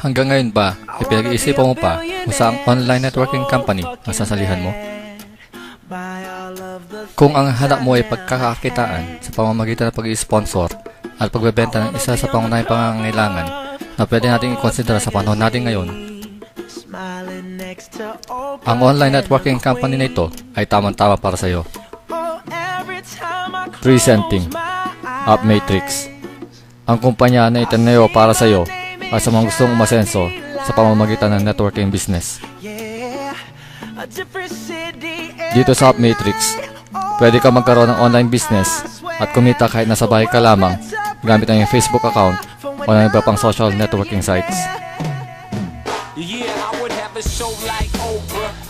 Hanggang ngayon ba, pinag-iisipan mo pa kung saang online networking company ang sasalihan mo? Kung ang hanap mo ay pagkakakitaan sa pamamagitan ng pag-i-sponsor at pagbebenta ng isa sa pangunahing pangangailangan na pwede nating i-consider sa panahon natin ngayon, ang online networking company na ito ay tamang-tama para sa iyo. Presenting Appmatrix, ang kumpanya na itinayo para sa iyo at sa mga gustong umasenso sa pamamagitan ng networking business. Dito sa Appmatrix, pwede ka magkaroon ng online business at kumita kahit nasa bahay ka lamang gamit ang iyong Facebook account o ng iba pang social networking sites.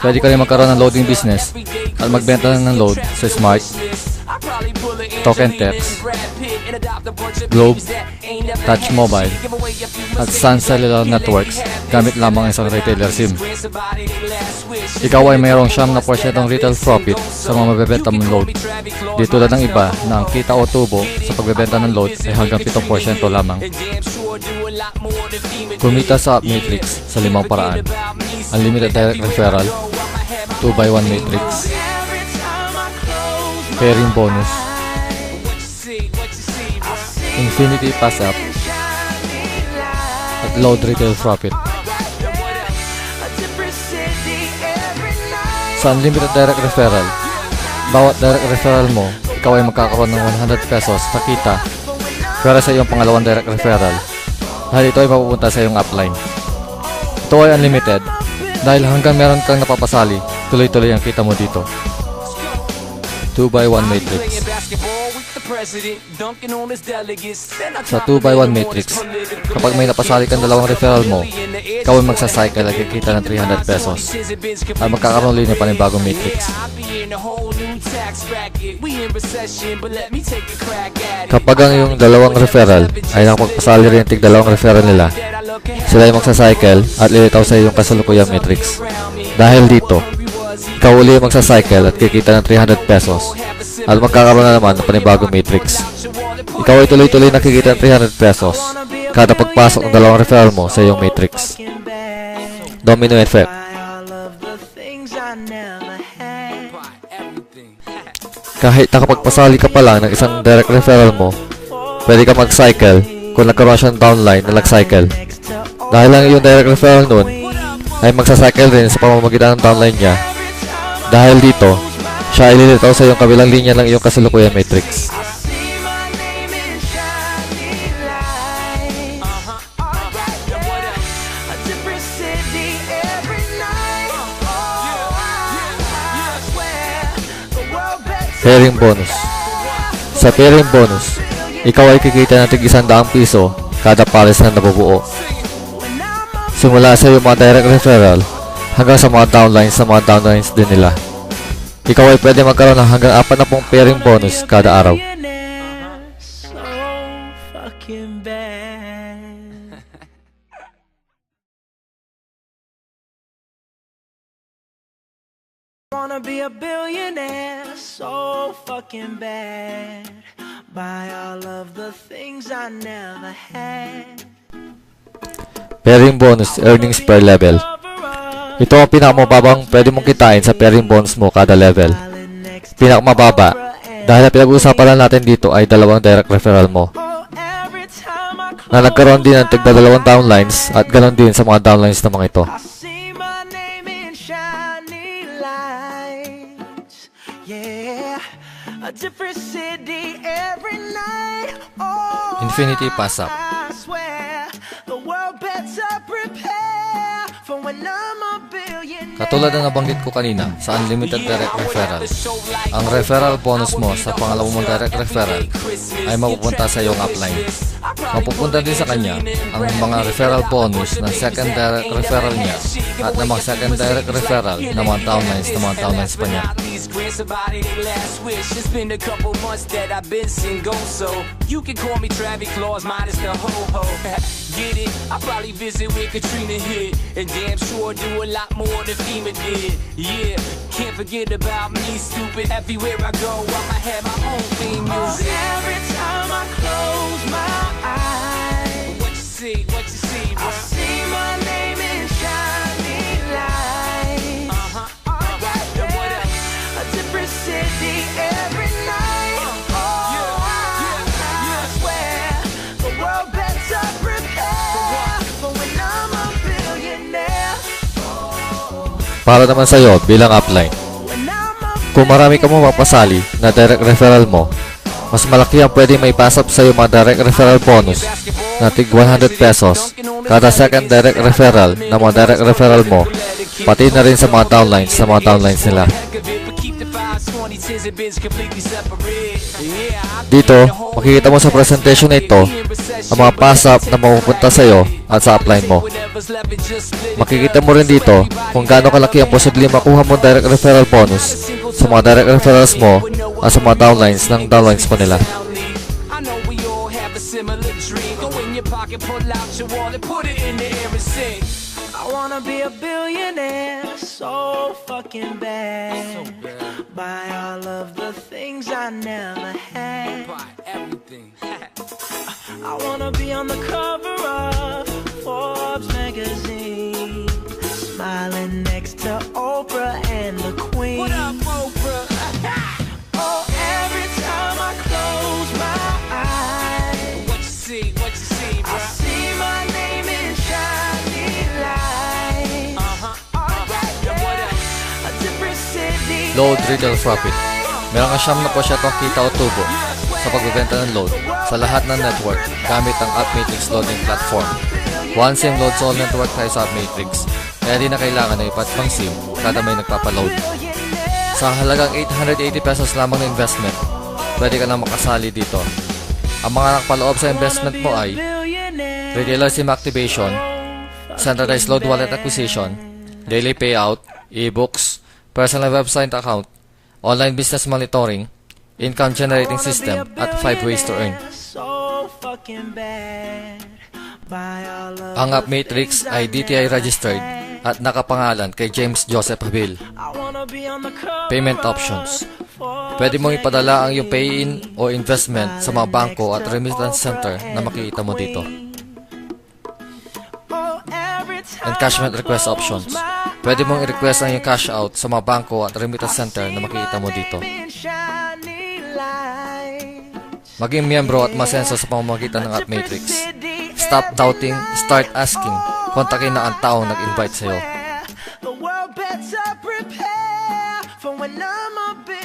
Pwede ka rin magkaroon ng loading business at magbenta ng load sa Smart, Token Text, Globe, Touch Mobile, at Sun Cellular Networks gamit lamang isang retailer SIM. Ikaw ay mayroong 7% retail profit sa mga mabebenta mong load. Di tulad ng iba na ang kita o tubo sa pagbebenta ng load ay hanggang 7% lamang. Kumita sa Appmatrix sa 5 paraan: Unlimited Direct Referral, 2x1 Matrix, Pairing Bonus, Infinity Pass Up, at Load Retail Profit. Sa Unlimited Direct Referral, bawat direct referral mo, ikaw ay magkakaroon ng 100 pesos sa kita para sa iyong pangalawang direct referral dahil ito ay mapupunta sa iyong upline. Ito ay unlimited dahil hanggang meron kang napapasali, tuloy-tuloy ang kita mo dito. 2x1 Matrix. Sa 2x1 Matrix, kapag may napasali kang dalawang referral mo, ikaw ay magsacycle at kikita ng 300 pesos at magkakaroon ulit ng panibagong Matrix. Kapag ang iyong dalawang referral ay nakapagpasali rin tig dalawang referral nila, sila ay magsacycle at lilitaw sa iyong kasalukuyang Matrix. Dahil dito, ikaw uli ay magsacycle at kikita ng 300 pesos at magkakaroon na naman ng panibagong Matrix. Ikaw ay tuloy-tuloy nakikita ng 300 pesos kada pagpasok ng dalawang referral mo sa iyong Matrix. Domino Effect. Kahit nakapagpasali ka pa lang ng isang direct referral mo, pwede ka mag-cycle kung nagkaroon siya ng downline na nag-cycle. Dahil ang iyong direct referral nun ay magsacycle rin sa pamamagitan ng downline niya. Dahil dito, siya ay lilitaw sa iyong kabilang linya ng iyong kasalukuyan Matrix. Pairing Bonus. Sa Pairing Bonus, ikaw ay kikita ng tig 100 piso kada pares na nabubuo. Simula sa iyong mga direct referral hanggang sa mga downlines din nila. Ikaw ay pwede magkaroon ng hanggang 40 pairing bonus kada araw. Wanna be a billionaire so fucking bad. Buy all of the things I never had. Pairing Bonus Earnings per Level. Ito ang pinakamababang pwede mong kitain sa pairing bonus mo kada level. Pinakamababa dahil ang pinag-uusapan lang natin dito ay dalawang direct referral mo na nagkaroon din ng tigda dalawang downlines at ganoon din sa mga downlines na mga ito. Infinity Pass Up. Katulad na nabanggit ko kanina sa Unlimited Direct Referral, ang referral bonus mo sa pangalawang mong direct referral ay mapupunta sa iyong upline. Mapupunta din sa kanya ang mga referral bonus ng second direct referral niya at ng mga second direct referral ng mga downlines pa niya. Get it? I probably visit where Katrina hit, and damn sure do a lot more than FEMA did. Yeah, can't forget about me, stupid. Everywhere I go, I'ma have my own theme music. Every time I close my eyes, what you see, bro? I see my para naman sa'yo bilang upline. Kung marami ka mo mapasali na direct referral mo, mas malaki ang pwede may pasap sa'yo mga direct referral bonus na tig 100 pesos kada second direct referral na mga direct referral mo, pati na rin sa mga downlines nila. Dito, makikita mo sa presentation na ito ang mga pasap na mapupunta sa'yo at sa upline mo. Makikita mo rin dito kung gaano kalaki ang posibleng makuha mo direct referral bonus sa mga direct referrals mo at sa mga downlines mo nila. I wanna be a billionaire so fucking bad. Buy all of the things I never had. I wanna be on the cover of Forbes magazine, smiling next to Oprah and the Queen. What up, Oprah? Oh, every time I close my eyes, what you see, bro? I see my name in shining lights. A different city. Load retail profit. Meron ka siyam na po siya itong kita o tubo sa pagbebenta ng load sa lahat ng network gamit ang AppMatrix loading platform. One SIM loads all network tayo sa AppMatrix, kaya di na kailangan na ipat pang SIM kada may nagpapaload. Sa halagang 880 pesos lamang na investment, pwede ka na makasali dito. Ang mga nakapaloob sa investment mo ay retailer SIM activation, centralized load wallet acquisition, daily payout, e-books, personal website account, online business monitoring, income generating system, at 5 ways to earn. Ang AppMatrix ay DTI registered at nakapangalan kay James Joseph Habil. Payment options. Pwede mong ipadala ang iyong pay-in o investment sa mga bangko at remittance center na makikita mo dito. Encashment request options. Pwede mong i-request ang iyong cash out sa mga bangko at remittance center na makikita mo dito. Maging miyembro at masenso sa pamamagitan ng AppMatrix. Stop doubting, start asking. Kontakin na ang taong nag-invite sa'yo. The world better prepare for when I'm a big